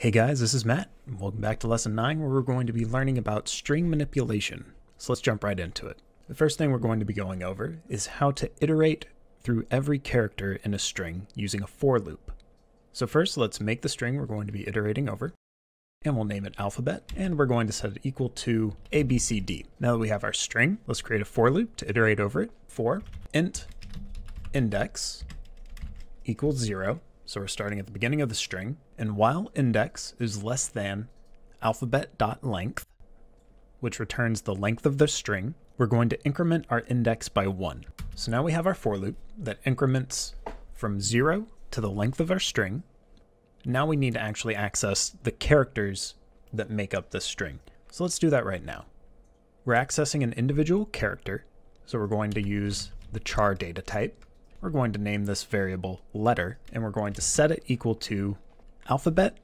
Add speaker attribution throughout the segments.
Speaker 1: Hey guys, this is Matt. Welcome back to Lesson 9, where we're going to be learning about string manipulation. So let's jump right into it. The first thing we're going to be going over is how to iterate through every character in a string using a for loop. So first, let's make the string we're going to be iterating over, and we'll name it alphabet, and we're going to set it equal to ABCD. Now that we have our string, let's create a for loop to iterate over it. For int index equals 0. So we're starting at the beginning of the string, and while index is less than alphabet.length, which returns the length of the string, we're going to increment our index by 1. So now we have our for loop that increments from 0 to the length of our string. Now we need to actually access the characters that make up this string. So let's do that right now. We're accessing an individual character, so we're going to use the char data type. We're going to name this variable letter, and we're going to set it equal to alphabet,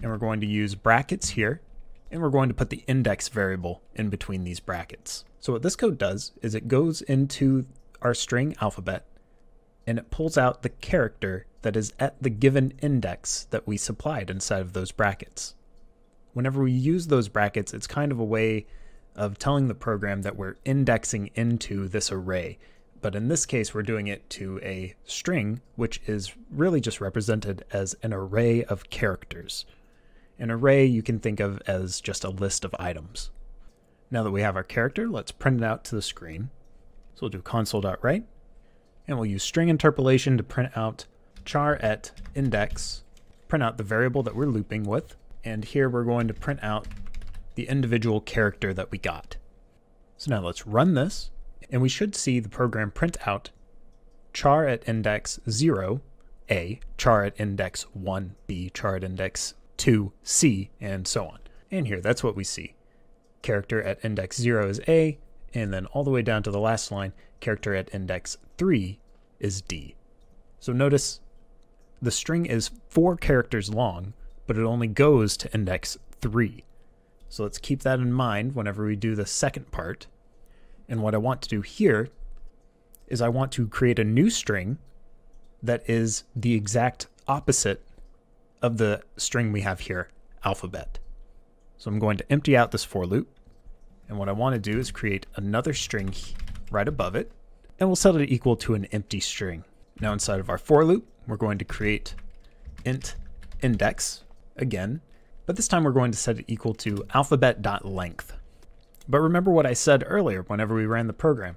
Speaker 1: and we're going to use brackets here, and we're going to put the index variable in between these brackets. So what this code does is it goes into our string alphabet, and it pulls out the character that is at the given index that we supplied inside of those brackets. Whenever we use those brackets, it's kind of a way of telling the program that we're indexing into this array. But in this case, we're doing it to a string, which is really just represented as an array of characters. An array you can think of as just a list of items. Now that we have our character, let's print it out to the screen. So we'll do console.write, and we'll use string interpolation to print out char at index, print out the variable that we're looping with, and here we're going to print out the individual character that we got. So now let's run this, and we should see the program print out char at index 0, A, char at index 1, B, char at index 2, C, and so on. And here, that's what we see. Character at index 0 is A, and then all the way down to the last line, character at index 3 is D. So notice the string is 4 characters long, but it only goes to index 3. So let's keep that in mind whenever we do the second part. And what I want to do here is I want to create a new string that is the exact opposite of the string we have here, alphabet. So I'm going to empty out this for loop. And what I want to do is create another string right above it, and we'll set it equal to an empty string. Now inside of our for loop, we're going to create int index again, but this time we're going to set it equal to alphabet.length. But remember what I said earlier whenever we ran the program.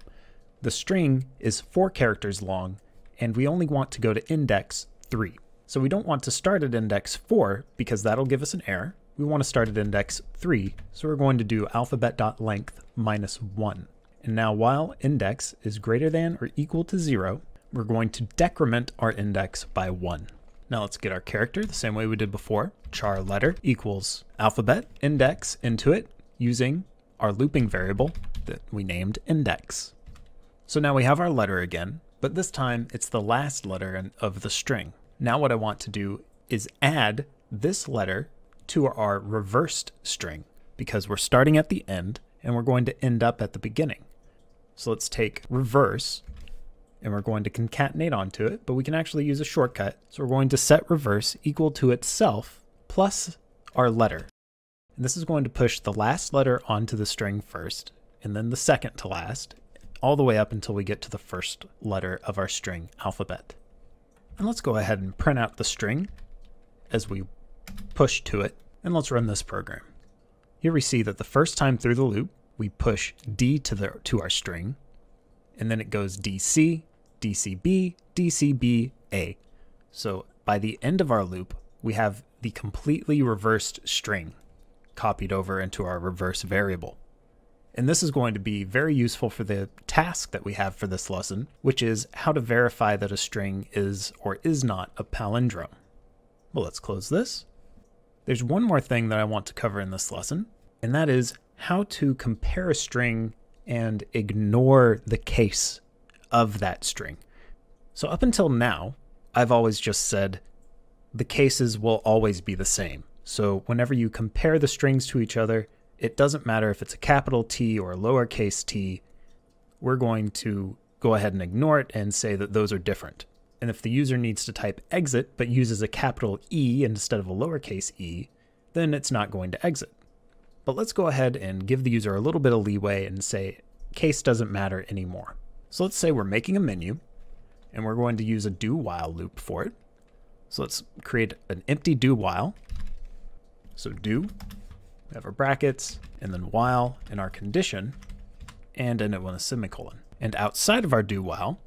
Speaker 1: The string is 4 characters long, and we only want to go to index 3. So we don't want to start at index 4 because that'll give us an error. We want to start at index 3, so we're going to do alphabet.length minus 1. And now while index is greater than or equal to 0, we're going to decrement our index by 1. Now let's get our character the same way we did before. Char letter equals alphabet index into it using our looping variable that we named index. So now we have our letter again, but this time it's the last letter of the string. Now what I want to do is add this letter to our reversed string because we're starting at the end and we're going to end up at the beginning. So let's take reverse and we're going to concatenate onto it, but we can actually use a shortcut. So we're going to set reverse equal to itself plus our letter. And this is going to push the last letter onto the string first, and then the second to last, all the way up until we get to the first letter of our string alphabet. And let's go ahead and print out the string as we push to it, and let's run this program. Here we see that the first time through the loop, we push D to our string, and then it goes DC, DCB, DCB, So by the end of our loop, we have the completely reversed string copied over into our reverse variable. And this is going to be very useful for the task that we have for this lesson, which is how to verify that a string is or is not a palindrome. Well, let's close this. There's one more thing that I want to cover in this lesson, and that is how to compare a string and ignore the case of that string. So up until now, I've always just said the cases will always be the same. So whenever you compare the strings to each other, it doesn't matter if it's a capital T or a lowercase t, we're going to go ahead and ignore it and say that those are different. And if the user needs to type exit but uses a capital E instead of a lowercase e, then it's not going to exit. But let's go ahead and give the user a little bit of leeway and say case doesn't matter anymore. So let's say we're making a menu and we're going to use a do while loop for it. So let's create an empty do while. So do, we have our brackets, and then while in our condition, and end it with a semicolon. And outside of our do while,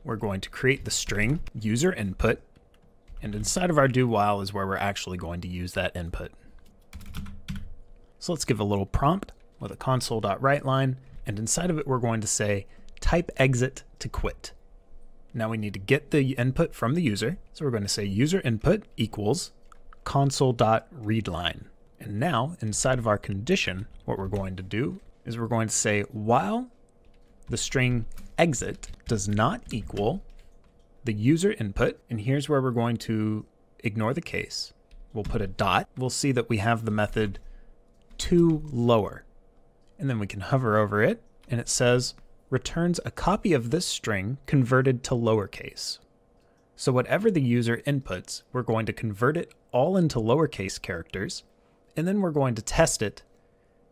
Speaker 1: we're going to create the string user input, and inside of our do while is where we're actually going to use that input. So let's give a little prompt with a console.writeLine, and inside of it we're going to say type exit to quit. Now we need to get the input from the user, so we're going to say user input equals console.readLine. And now inside of our condition, what we're going to do is we're going to say while the string exit does not equal the user input, and here's where we're going to ignore the case. We'll put a dot. We'll see that we have the method toLower, and then we can hover over it, and it says returns a copy of this string converted to lowercase. So whatever the user inputs, we're going to convert it all into lowercase characters, and then we're going to test it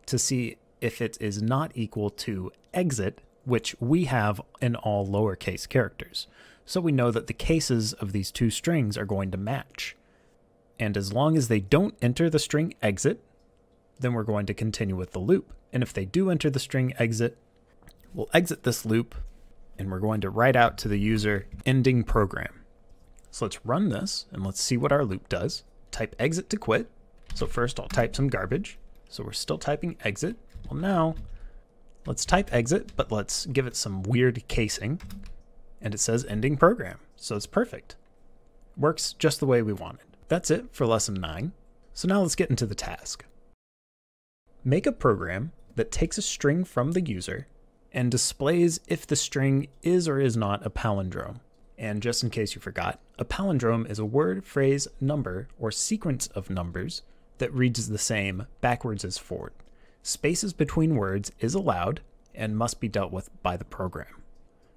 Speaker 1: to see if it is not equal to exit, which we have in all lowercase characters. So we know that the cases of these two strings are going to match. And as long as they don't enter the string exit, then we're going to continue with the loop. And if they do enter the string exit, we'll exit this loop, and we're going to write out to the user ending program. So let's run this, and let's see what our loop does. Type exit to quit. So first I'll type some garbage. So we're still typing exit. Well, now let's type exit, but let's give it some weird casing. And it says ending program. So it's perfect. Works just the way we wanted. That's it for lesson 9. So now let's get into the task. Make a program that takes a string from the user and displays if the string is or is not a palindrome. And just in case you forgot, a palindrome is a word, phrase, number, or sequence of numbers that reads the same backwards as forward. Spaces between words is allowed and must be dealt with by the program.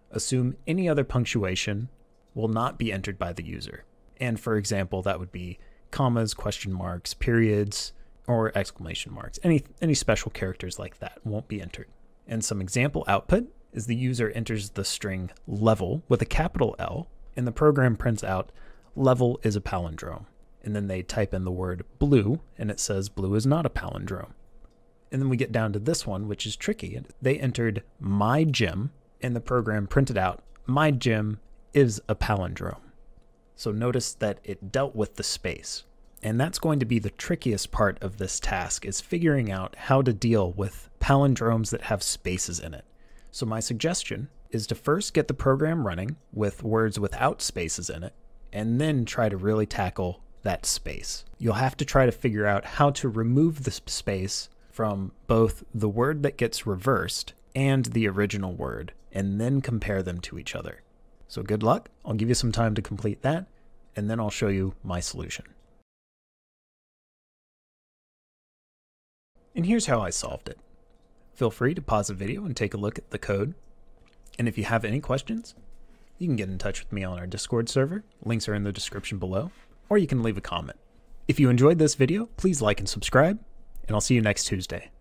Speaker 1: Assume any other punctuation will not be entered by the user. And for example, that would be commas, question marks, periods, or exclamation marks. Any special characters like that won't be entered. And some example output is the user enters the string level with a capital L, and the program prints out level is a palindrome. And then they type in the word blue, and it says blue is not a palindrome. And then we get down to this one, which is tricky. They entered my gym, and the program printed out my gym is a palindrome. So notice that it dealt with the space. And that's going to be the trickiest part of this task, is figuring out how to deal with palindromes that have spaces in it. So my suggestion is to first get the program running with words without spaces in it, and then try to really tackle that space. You'll have to try to figure out how to remove the space from both the word that gets reversed and the original word, and then compare them to each other. So good luck. I'll give you some time to complete that, and then I'll show you my solution. And here's how I solved it. Feel free to pause the video and take a look at the code. And if you have any questions, you can get in touch with me on our Discord server. Links are in the description below, or you can leave a comment. If you enjoyed this video, please like and subscribe, and I'll see you next Tuesday.